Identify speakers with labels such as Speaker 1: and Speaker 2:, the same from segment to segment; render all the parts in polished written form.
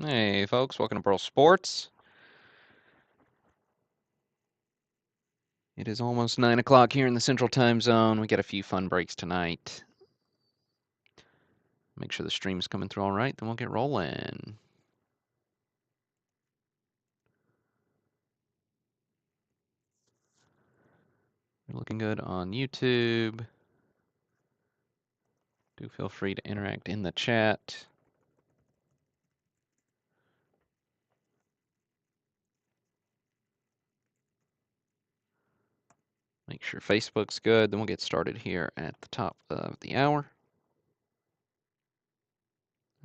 Speaker 1: Hey folks, welcome to Burl Sports. It is almost 9 o'clock here in the Central Time Zone. We got a few fun breaks tonight. Make sure the stream's coming through all right, then we'll get rolling. We're looking good on YouTube. Do feel free to interact in the chat. Make sure Facebook's good, then we'll get started here at the top of the hour.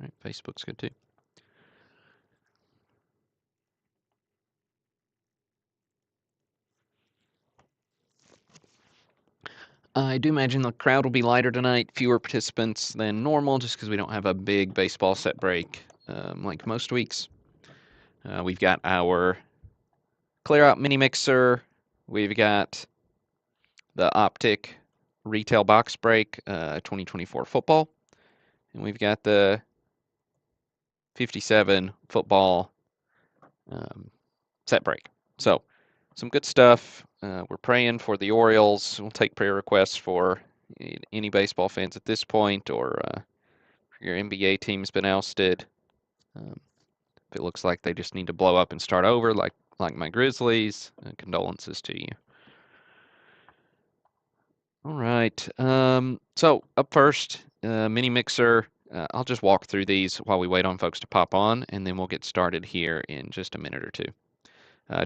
Speaker 1: All right, Facebook's good too. I do imagine the crowd will be lighter tonight, fewer participants than normal, just because we don't have a big baseball set break like most weeks. We've got our clear out mini mixer. We've got the Optic retail box break 2024 football. And we've got the 57 football set break. So some good stuff. We're praying for the Orioles. We'll take prayer requests for any baseball fans at this point, or your NBA team's been ousted. If it looks like they just need to blow up and start over, like my Grizzlies, condolences to you. All right. So up first, mini mixer. I'll just walk through these while we wait on folks to pop on, and then we'll get started here in just a minute or two.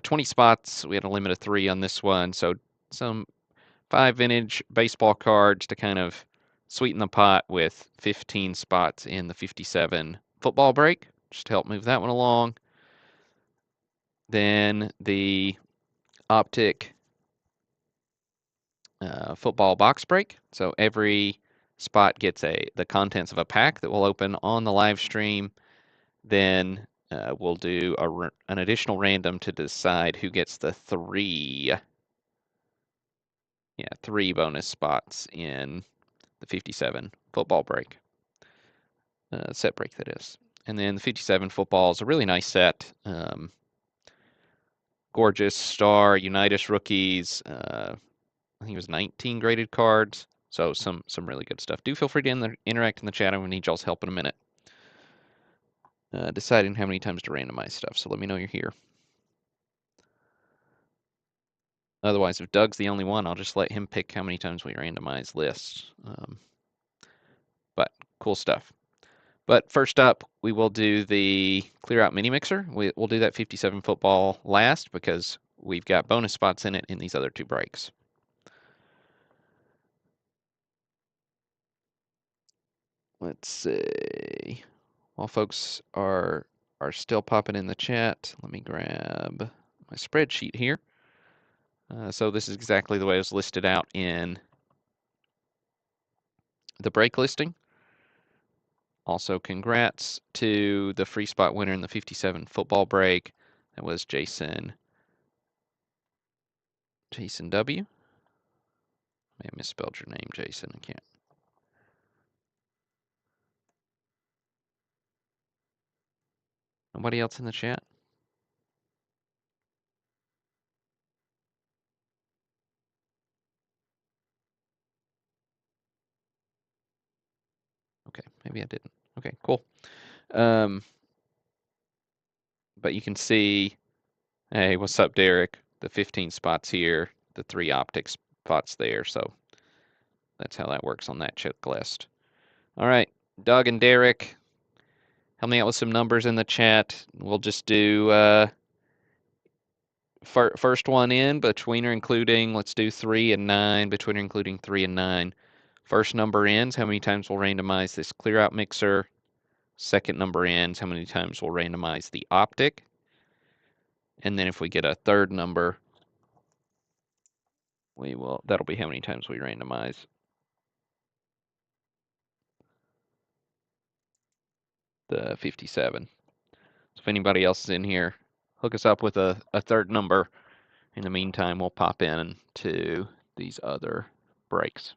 Speaker 1: 20 spots. We had a limit of 3 on this one, so some 5 vintage baseball cards to kind of sweeten the pot with 15 spots in the 57 football break, just to help move that one along. Then the Optic football box break. So every spot gets the contents of a pack that will open on the live stream. Then we'll do an additional random to decide who gets the three bonus spots in the 57 football break. Set break, that is. And then the 57 football is a really nice set. Gorgeous Star, Unitas rookies. I think it was 19 graded cards. So some really good stuff. Do feel free to interact in the chat. I'm gonna need y'all's help in a minute. Deciding how many times to randomize stuff. So let me know you're here. Otherwise, if Doug's the only one, I'll just let him pick how many times we randomize lists. But cool stuff. But first up, we will do the clear out mini mixer. We'll do that 57 football last because we've got bonus spots in it in these other 2 breaks. Let's see. While folks are still popping in the chat, let me grab my spreadsheet here. So this is exactly the way it was listed out in the break listing. Also, congrats to the free spot winner in the 57 football break. That was Jason W. May have misspelled your name, Jason. I can't. Nobody else in the chat? Okay, maybe I didn't. Okay, cool. But you can see, hey, what's up, Derek? The 15 spots here, the 3 optic spots there. So that's how that works on that checklist. All right, Doug and Derek, help me out with some numbers in the chat. We'll just do first one in, between or including, let's do 3 and 9, between or including 3 and 9. First number ends, how many times we'll randomize this clear out mixer. Second number ends, how many times we'll randomize the optic. And then if we get a third number, that'll be how many times we randomize the 57. So if anybody else is in here, hook us up with a third number. In the meantime, we'll pop in to these other breaks.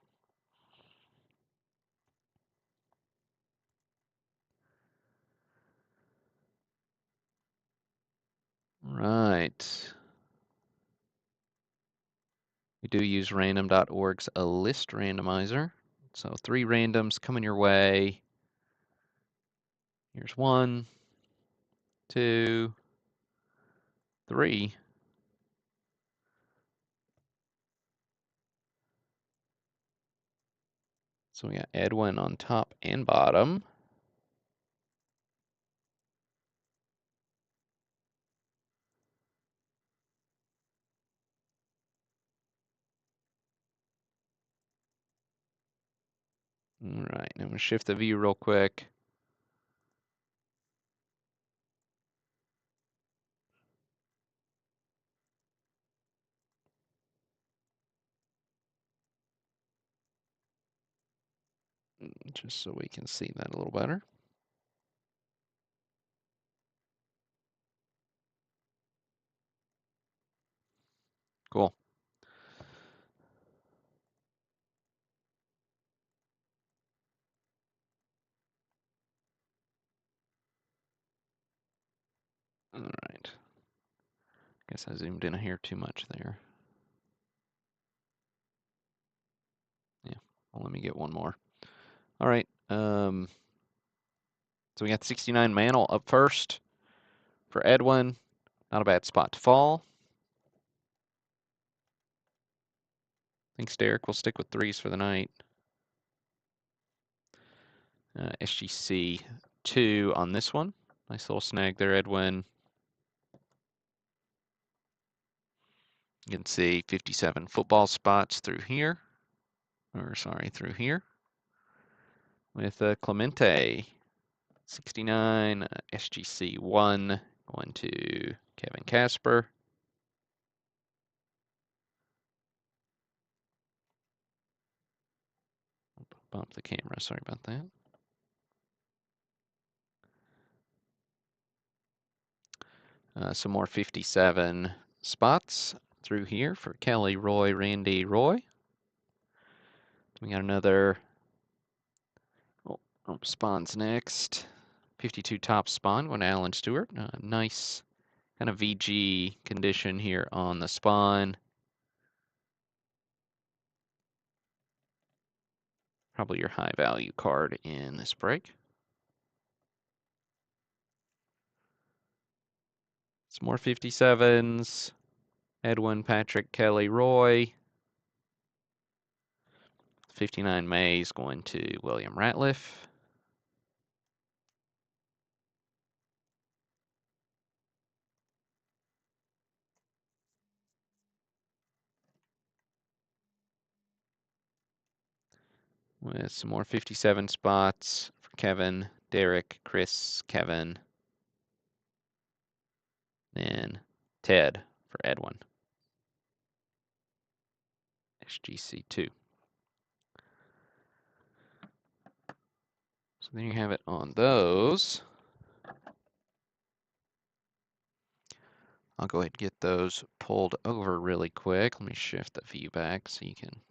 Speaker 1: do use random.org's a list randomizer. So 3 randoms coming your way. Here's 1, 2, 3. So we got Edwin on top and bottom. All right, I'm going to shift the view real quick. Just so we can see that a little better. Cool. All right. Guess I zoomed in here too much there. Yeah, well, let me get one more. All right. So we got 69 Mantle up first for Edwin. Not a bad spot to fall. Thanks, Derek. We'll stick with 3s for the night. SGC 2 on this one. Nice little snag there, Edwin. You can see 57 football spots through here. Or sorry, through here. With Clemente. 69 SGC 1 going to Kevin Casper. Bump the camera, sorry about that. Some more 57 spots through here for Kelly, Roy, Randy, Roy. We got another, spawns next. 52 top spawn going to Alan Stewart. Nice kind of VG condition here on the spawn. Probably your high value card in this break. Some more 57s. Edwin, Patrick, Kelly, Roy. 59 Mays going to William Ratliff. With some more 57 spots for Kevin, Derek, Chris, Kevin, and Ted for Edwin. SGC2. So there you have it on those. I'll go ahead and get those pulled over really quick. Let me shift the view back so you can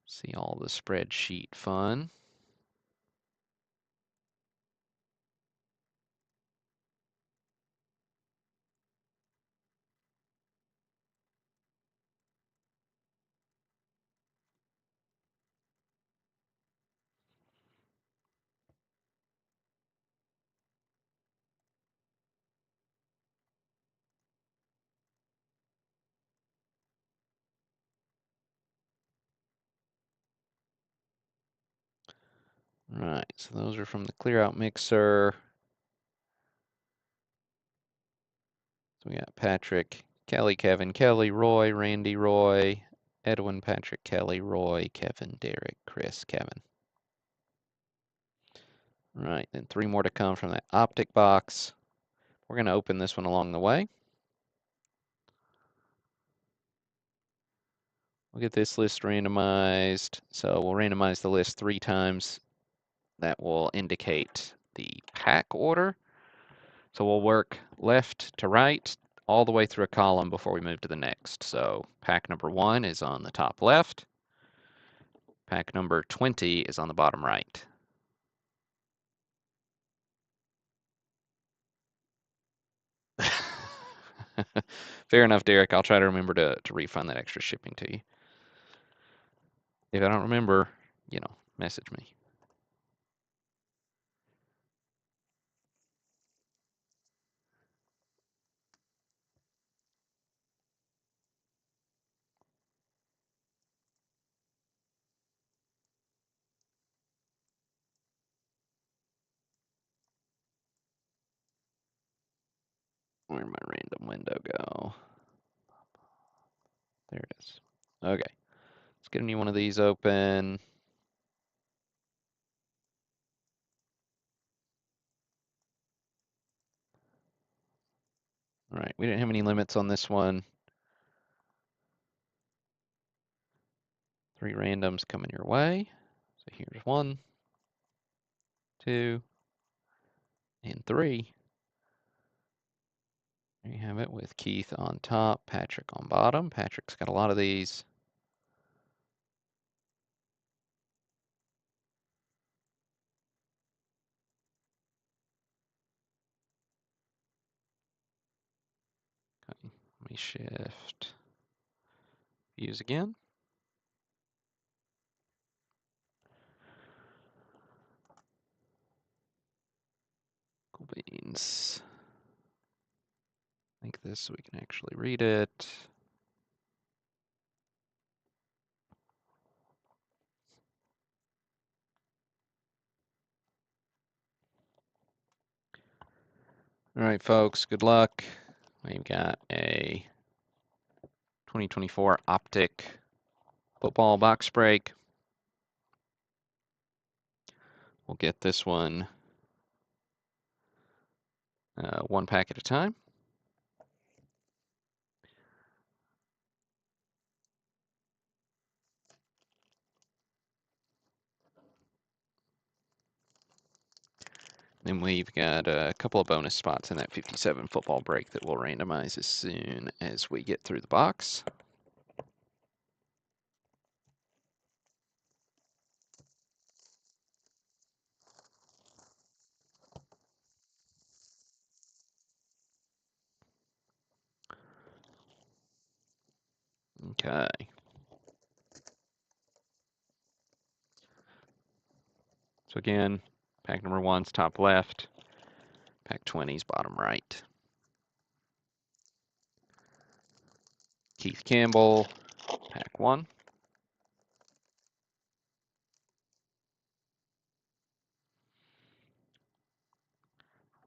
Speaker 1: see all the spreadsheet fun. Right, so those are from the clear out mixer. So we got Patrick, Kelly, Kevin, Kelly, Roy, Randy, Roy, Edwin, Patrick, Kelly, Roy, Kevin, Derek, Chris, Kevin. Right, then 3 more to come from that optic box. We're going to open this one along the way. We'll get this list randomized. So we'll randomize the list 3 times. That will indicate the pack order. So we'll work left to right all the way through a column before we move to the next. So pack number 1 is on the top left. Pack number 20 is on the bottom right. Fair enough, Derek. I'll try to remember to refund that extra shipping to you. If I don't remember, message me. Where'd my random window go? There it is. Okay. Let's get a new one of these open. All right, we didn't have any limits on this one. 3 randoms coming your way. So here's 1, 2, and 3. There you have it with Keith on top, Patrick on bottom. Patrick's got a lot of these. Okay, let me shift views again. Cool beans. Make this so we can actually read it. All right, folks, good luck. We've got a 2024 Optic football box break. We'll get this one one pack at a time. Then we've got a couple of bonus spots in that 57 football break that we'll randomize as soon as we get through the box. Okay. So again, pack number 1's top left, pack 20's bottom right. Keith Campbell, pack 1.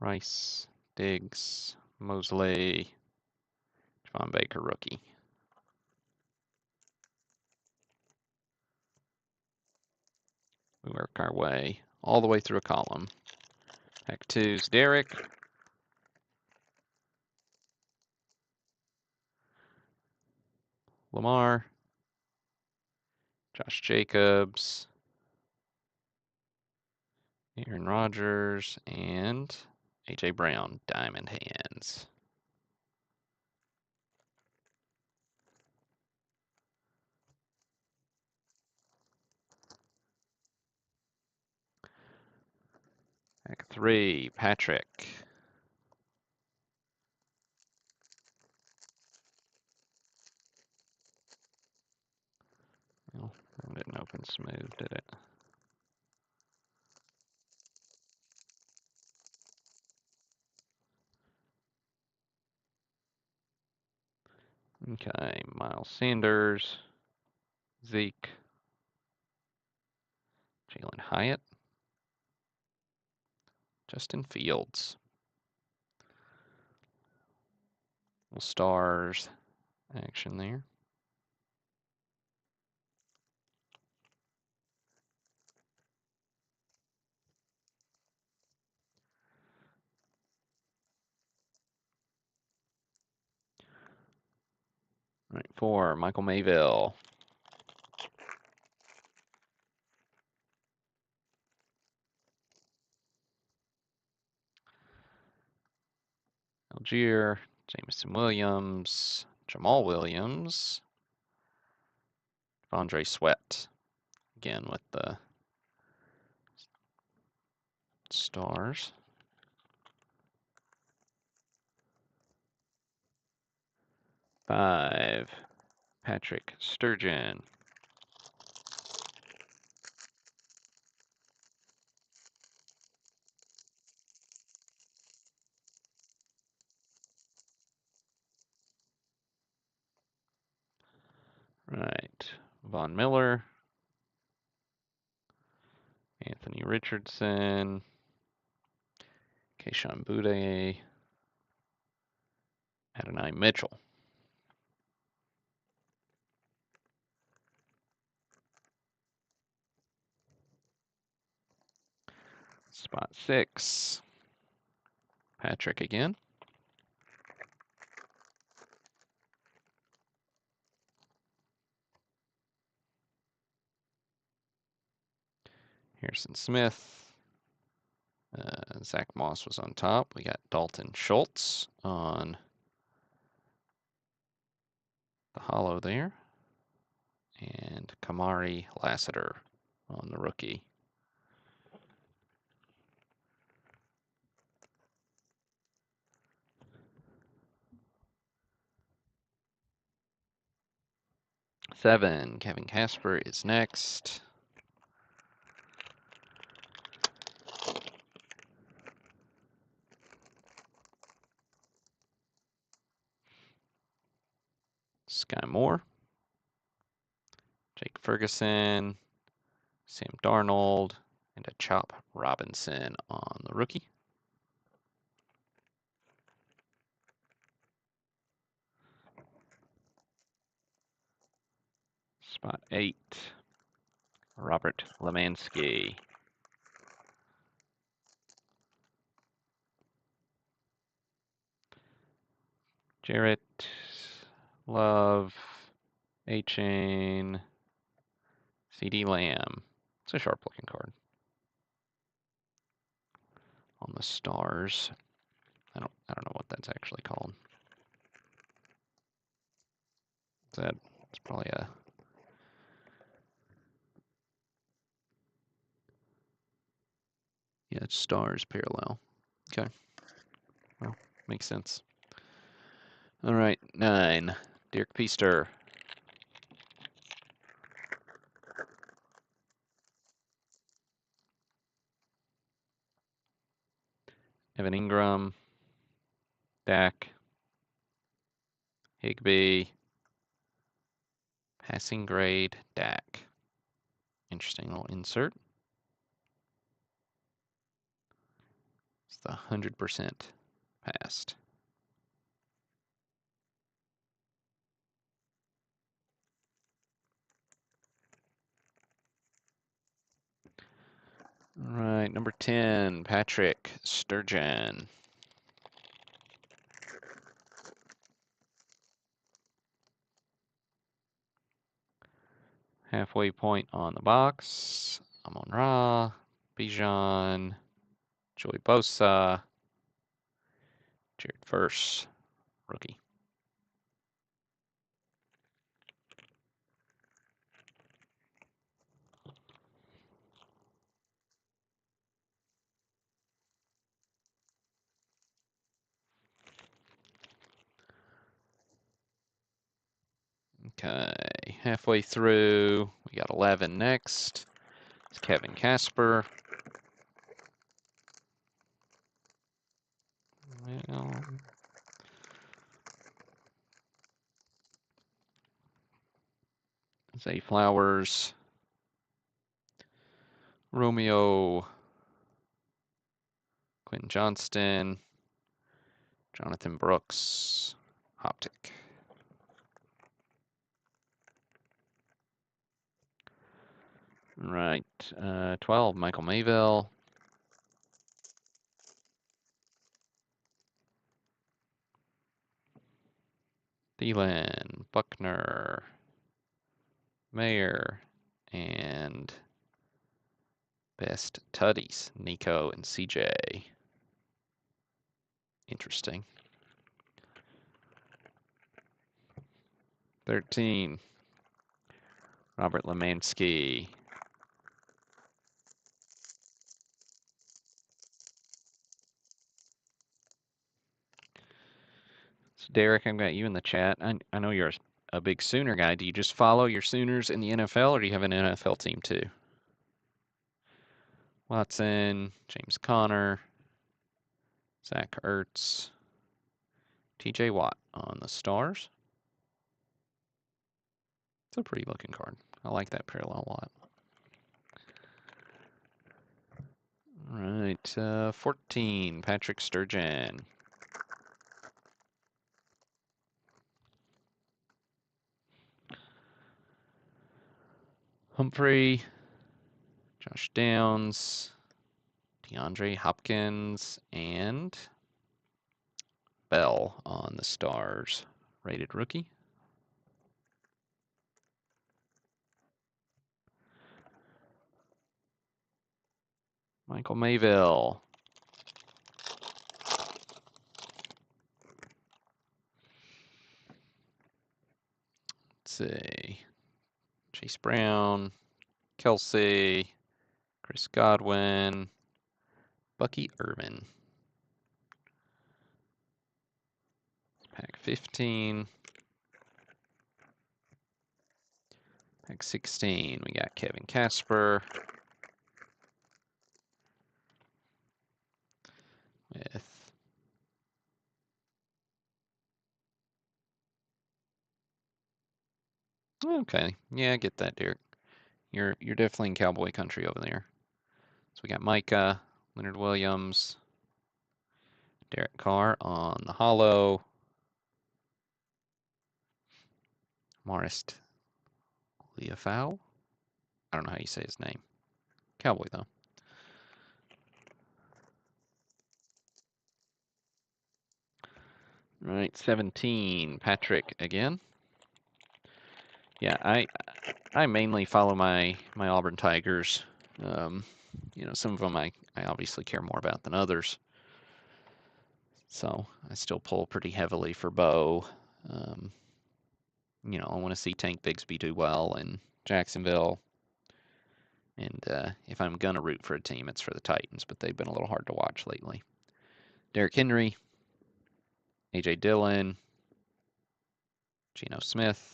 Speaker 1: Rice, Diggs, Mosley, Javon Baker, rookie. We work our way all the way through a column. Pack 2's Derek. Lamar, Josh Jacobs, Aaron Rodgers, and A.J. Brown, diamond hands. Pack 3, Patrick. Well, that didn't open smooth, did it? Okay, Miles Sanders, Zeke, Jalen Hyatt, Justin Fields. Little stars action there. All right, 4, Michael Mayville. Algier, Jameson Williams, Jamal Williams, Andre Sweat. Again with the stars. 5, Patrick Sturgeon. Right, Von Miller, Anthony Richardson, Keishon Boutte, Adonai Mitchell. Spot 6, Patrick again. Harrison Smith. Zach Moss was on top. We got Dalton Schultz on the hollow there. And Kamari Lassiter on the rookie. Seven, Kevin Casper is next. Sky Moore, Jake Ferguson, Sam Darnold, and a Chop Robinson on the rookie. Spot 8, Robert Lemansky. Jarrett, Love, A-Chain, CD Lamb. It's a sharp looking card. On the stars. I don't know what that's actually called. It's probably a yeah, it's stars parallel. Okay. Well, makes sense. All right, 9, Dirk Peaster. Evan Ingram, Dak, Higbee, passing grade, Dak. Interesting little insert. It's the 100% passed. All right, number 10, Patrick Sturgeon. Halfway point on the box. Amon-Ra, Bijan, Joey Bosa, Jared Verse, rookie. Okay, halfway through, we got 11 next. It's Kevin Casper. Well, Zay Flowers, Romeo, Quentin Johnston, Jonathan Brooks, Optic. Right, 12, Michael Mayville. Thielen, Buckner, Mayer, and best tutties, Nico and CJ. Interesting. 13, Robert Lemansky. So Derek, I've got you in the chat. I know you're a big Sooner guy. Do you just follow your Sooners in the NFL, or do you have an NFL team too? Watson, James Conner, Zach Ertz, TJ Watt on the Stars. It's a pretty looking card. I like that parallel a lot. All right, 14, Patrick Sturgeon. Humphrey, Josh Downs, DeAndre Hopkins, and Bell on the Stars. Rated rookie. Michael Mayville. Let's see. Chase Brown, Kelsey, Chris Godwin, Bucky Irvin. Pack 15. Pack 16, we got Kevin Casper with okay. Yeah, I get that, Derek. You're definitely in cowboy country over there. So we got Micah, Leonard Williams, Derek Carr on the hollow, Marist Leafau. I don't know how you say his name. Cowboy though. All right, 17, Patrick again. Yeah, I mainly follow my Auburn Tigers. You know, some of them I obviously care more about than others. So I still pull pretty heavily for Bo. You know, I want to see Tank Bigsby do well in Jacksonville. And if I'm gonna root for a team, it's for the Titans, but they've been a little hard to watch lately. Derrick Henry, AJ Dillon, Geno Smith,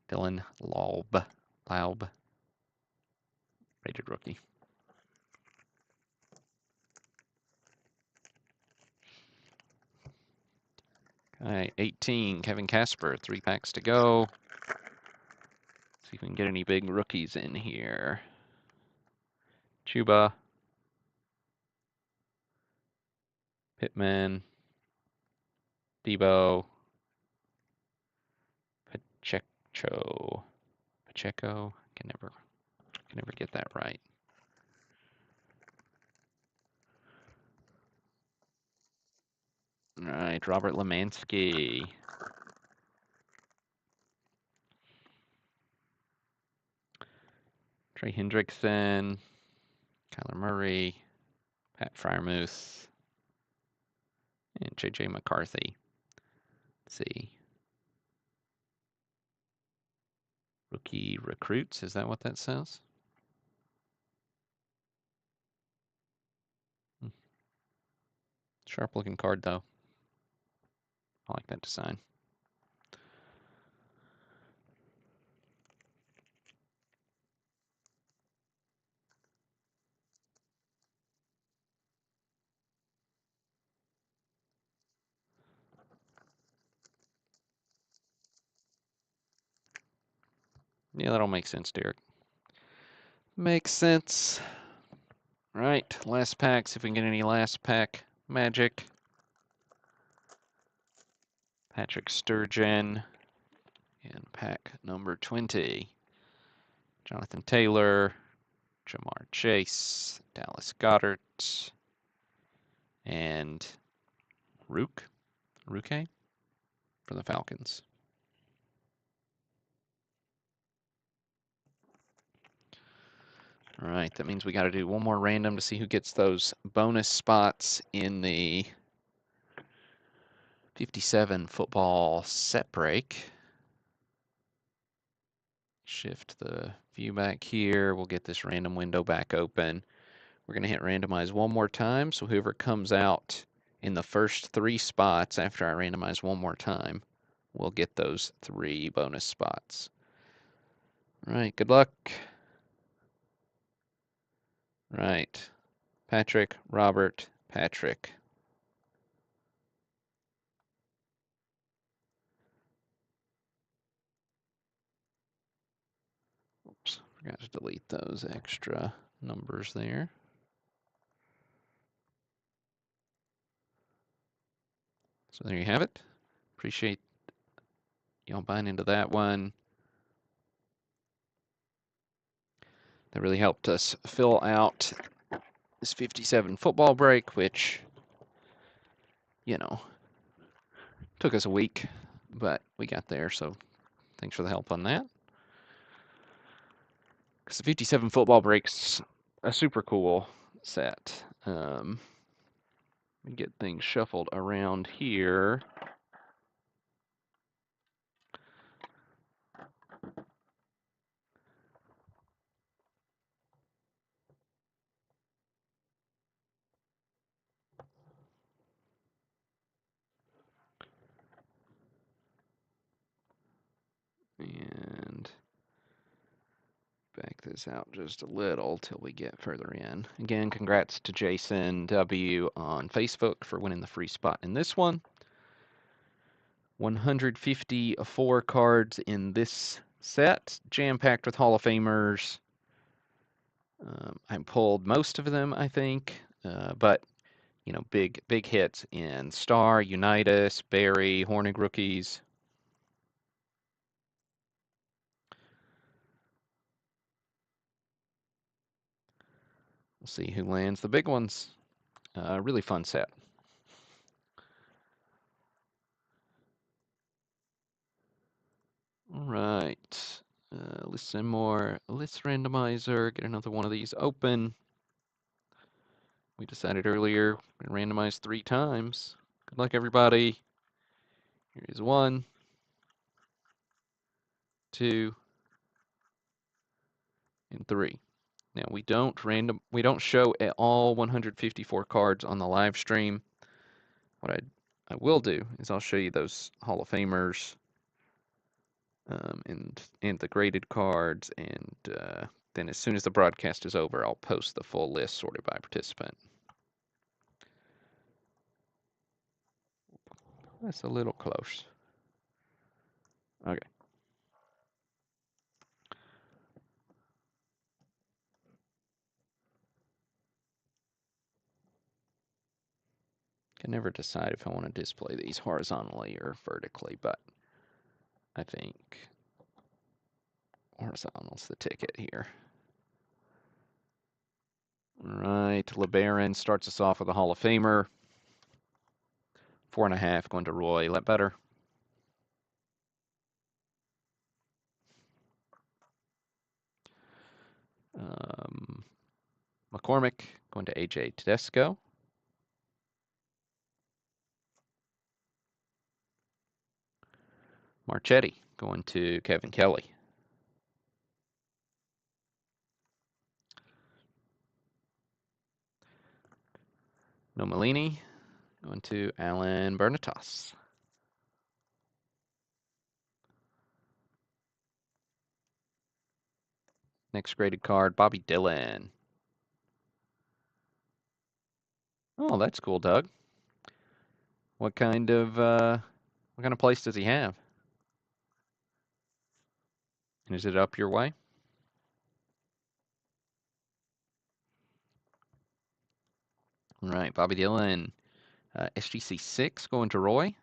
Speaker 1: Dylan Laub, rated rookie. All right, 18, Kevin Casper, 3 packs to go. See if we can get any big rookies in here. Chuba, Pittman, Debo, Pacheco. Can never get that right. All right, Robert Lemansky. Trey Hendrickson, Kyler Murray, Pat Freiermuth, and J.J. McCarthy. Let's see. Rookie recruits, is that what that says? Sharp looking card though. I like that design. Yeah, that'll make sense, Derek. Makes sense. All right, last pack. See if we can get any last pack magic. Patrick Sturgeon in pack number 20. Jonathan Taylor, Jamar Chase, Dallas Goedert, and Ruke for the Falcons. All right, that means we got to do one more random to see who gets those bonus spots in the 57 football set break. Shift the view back here. We'll get this random window back open. We're going to hit randomize one more time, so whoever comes out in the first 3 spots after I randomize one more time, we'll get those 3 bonus spots. All right, good luck. Right. Patrick, Robert, Patrick. Oops, forgot to delete those extra numbers there. So there you have it. Appreciate y'all buying into that one. That really helped us fill out this 57 football break, which, you know, took us a week, but we got there, so thanks for the help on that. Because the 57 football break's a super cool set. Get things shuffled around here. And back this out just a little till we get further in. Again, congrats to Jason W. on Facebook for winning the free spot in this one. 154 cards in this set, jam-packed with Hall of Famers. I pulled most of them, I think, but you know, big hits in Star, Unitas, Barry, Hornig rookies. We'll see who lands the big ones. Really fun set. All right. Listen more. List randomizer. Get another one of these open. We decided earlier we randomized 3 times. Good luck, everybody. Here is 1, 2, and 3. Now we don't show all 154 cards on the live stream. What I will do is I'll show you those Hall of Famers and the graded cards, and then as soon as the broadcast is over, I'll post the full list sorted by participant. That's a little close. Okay. Can never decide if I want to display these horizontally or vertically, but I think horizontal's the ticket here. All right, LeBaron starts us off with a Hall of Famer. 4.5 going to Roy Ledbetter. McCormick going to AJ Tedesco. Marchetti going to Kevin Kelly. Nomalini going to Alan Bernatas. Next graded card, Bobby Dillon. Oh, that's cool, Doug. What kind of place does he have? And is it up your way? All right, Bobby Dillon, SGC 6 going to Roy.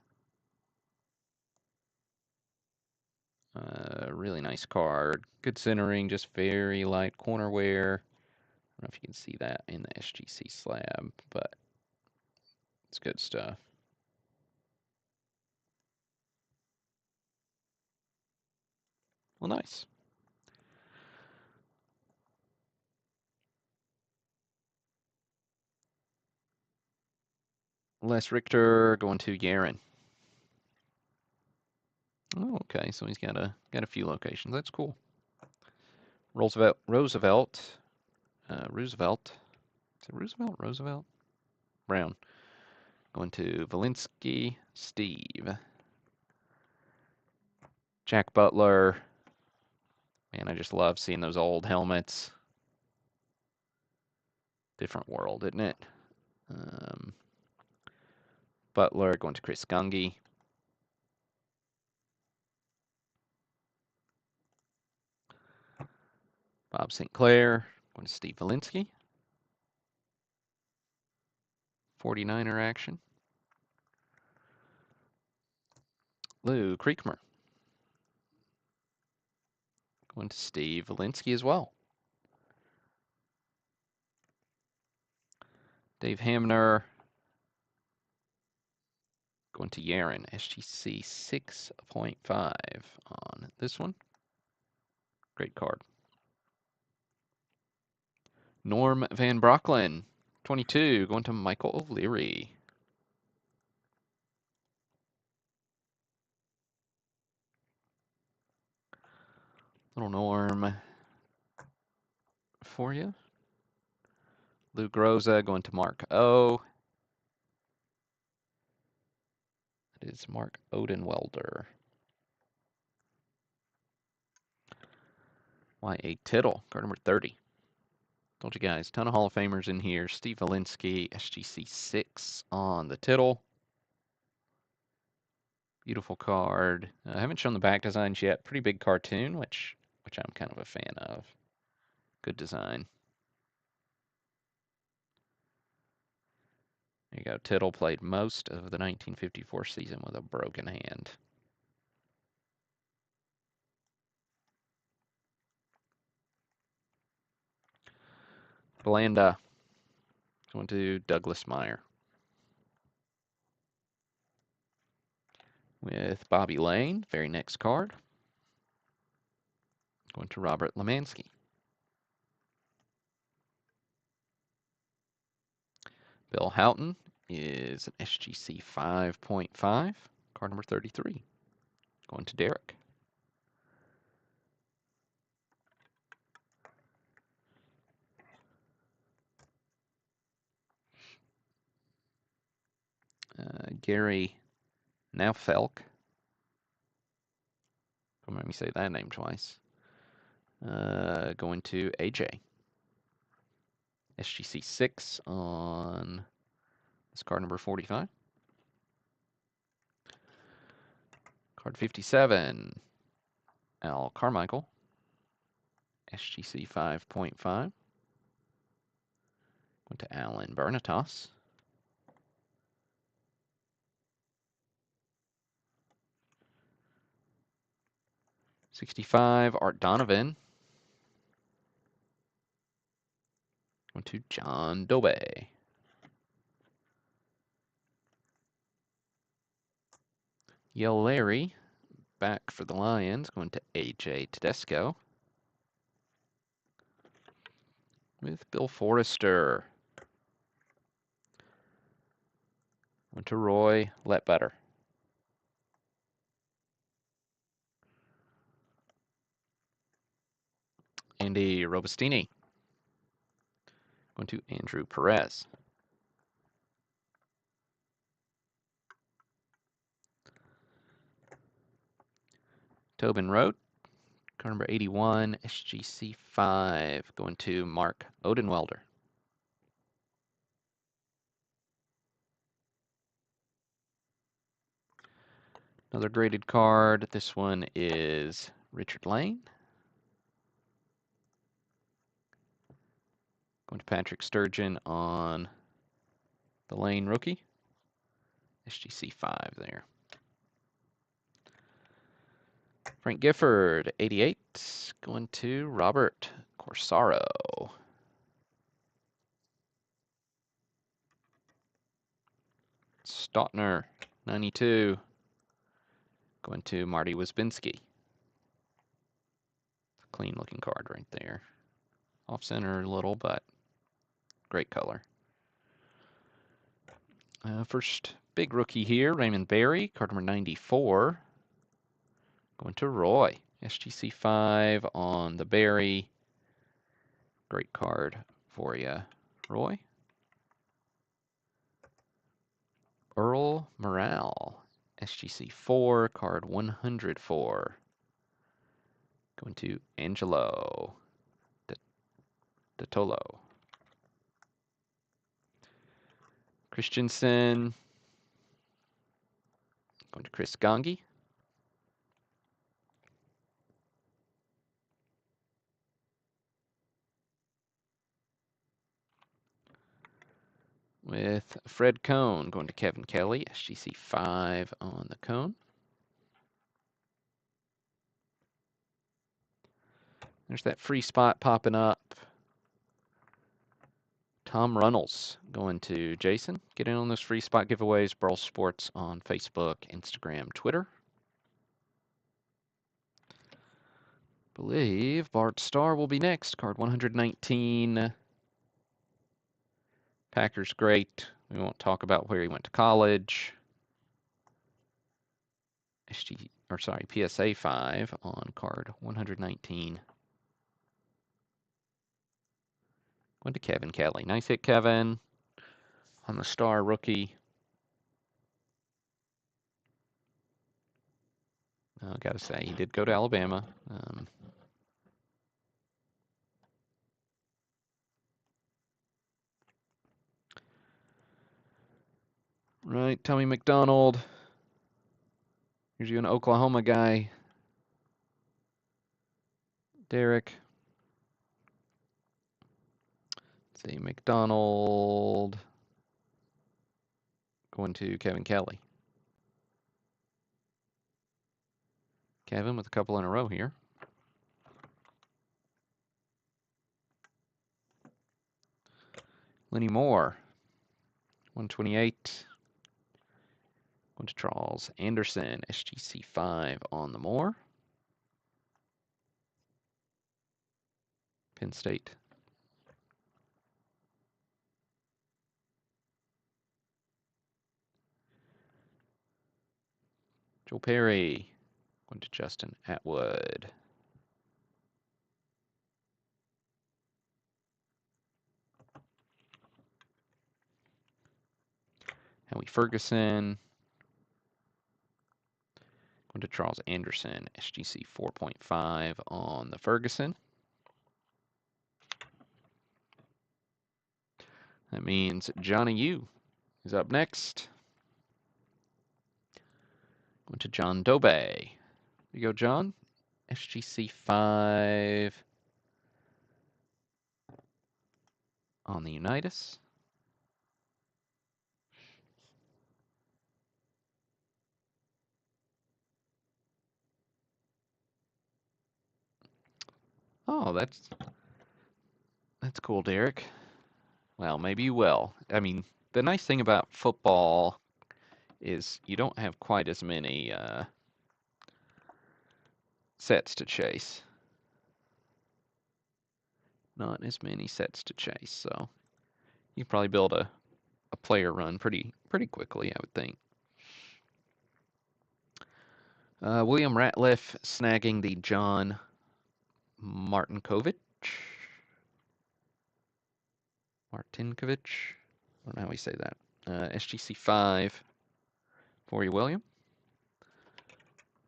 Speaker 1: Really nice card. Good centering, just very light corner wear. I don't know if you can see that in the SGC slab, but it's good stuff. Well, nice. Les Richter going to Yaron. Oh, okay. So he's got a few locations. That's cool. Roosevelt. Roosevelt. Is it Roosevelt? Brown. Going to Valinsky, Steve. Jack Butler. Man, I just love seeing those old helmets. Different world, isn't it? Butler going to Chris Gungy. Bob St. Clair going to Steve Valinsky. 49er action. Lou Kriegmer going to Steve Valinsky as well. Dave Hamner going to Yaron, SGC 6.5 on this one. Great card. Norm Van Brocklin, 22, going to Michael O'Leary. Little Norm for you. Lou Groza going to Mark O. It is Mark Odenwelder. Y.A. Tittle, card number 30. Told you guys, ton of Hall of Famers in here. Steve Valinsky, SGC 6 on the Tittle. Beautiful card. I haven't shown the back designs yet. Pretty big cartoon, which I'm kind of a fan of. Good design. There you go. Tittle played most of the 1954 season with a broken hand. Belanda going to Douglas Meyer. With Bobby Lane, very next card. Going to Robert Lemansky. Bill Houghton is an SGC 5.5, card number 33. Going to Derek. Gary Naufelk. Don't make me say that name twice. Going to AJ. SGC 6 on this card number 45. Card 57. Al Carmichael. SGC 5.5. Going to Alan Bernatos. '65, Art Donovan. Going to John Dobe. Yell Larry, back for the Lions, going to AJ Tedesco. With Bill Forrester. Went to Roy Letbetter. Andy Robustini. Going to Andrew Perez. Tobin Rote, card number 81, SGC 5, going to Mark Odenwelder. Another graded card. This one is Richard Lane. Going to Patrick Sturgeon on the Lane rookie. SGC 5 there. Frank Gifford, 88. Going to Robert Corsaro. Stautner, 92. Going to Marty Wisbinski. Clean looking card right there. Off center a little, but great color. First big rookie here, Raymond Berry, card number 94. Going to Roy. SGC 5 on the Berry. Great card for you, Roy. SGC 4, card 104. Going to Angelo Dotolo. Christensen. Going to Chris Gongi. With Fred Cohn, going to Kevin Kelly, SGC 5 on the cone. There's that free spot popping up. Tom Runnels going to Jason. Get in on those free spot giveaways. Burl Sports on Facebook, Instagram, Twitter. Believe Bart Starr will be next. Card 119. Packers great. We won't talk about where he went to college. PSA 5 on card 119. Going to Kevin Kelly. Nice hit, Kevin. On the Star rookie. Gotta say, he did go to Alabama. Right, Tommy McDonald. Here's you an Oklahoma guy. Derek. Let's see, McDonald. Going to Kevin Kelly. Kevin with a couple in a row here. Lenny Moore. 128. Going to Charles Anderson. SGC 5 on the Moore. Penn State. Joel Perry. Going to Justin Atwood. Howie Ferguson. Going to Charles Anderson. SGC 4.5 on the Ferguson. That means Johnny U is up next. Going to John Dobe. There you go, John. SGC 5 on the Unitas. Oh, that's cool, Derek. Well, maybe you will. I mean, the nice thing about football is you don't have quite as many sets to chase. Not as many sets to chase, so you can probably build a player run pretty quickly, I would think. William Ratliff snagging the John Martinkovich. I don't know how we say that. SGC 5 for you, William.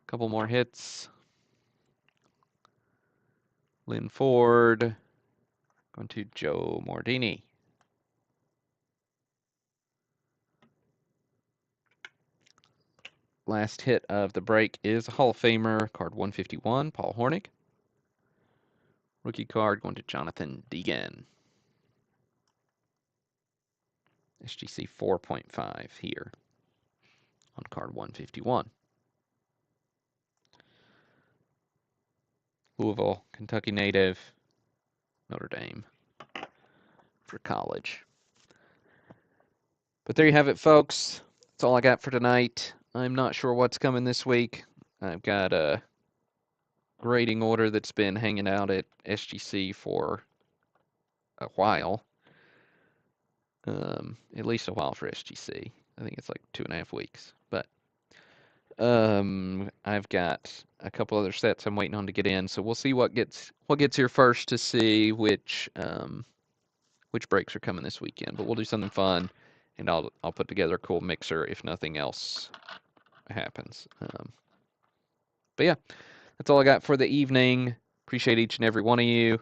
Speaker 1: Couple more hits. Lynn Ford. Going to Joe Mordini. Last hit of the break is a Hall of Famer, card 151, Paul Hornig. Rookie card going to Jonathan Deegan. SGC 4.5 here on card 151. Louisville, Kentucky native, Notre Dame for college. But there you have it, folks. That's all I got for tonight. I'm not sure what's coming this week. I've got a grading order that's been hanging out at SGC for a while. At least a while for SGC. I think it's like 2.5 weeks. But I've got a couple other sets I'm waiting on to get in, so we'll see what gets here first to see which breaks are coming this weekend. But we'll do something fun, and I'll put together a cool mixer if nothing else it happens. But yeah, that's all I got for the evening. Appreciate each and every one of you,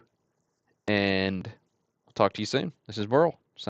Speaker 1: and I'll talk to you soon. This is Burl.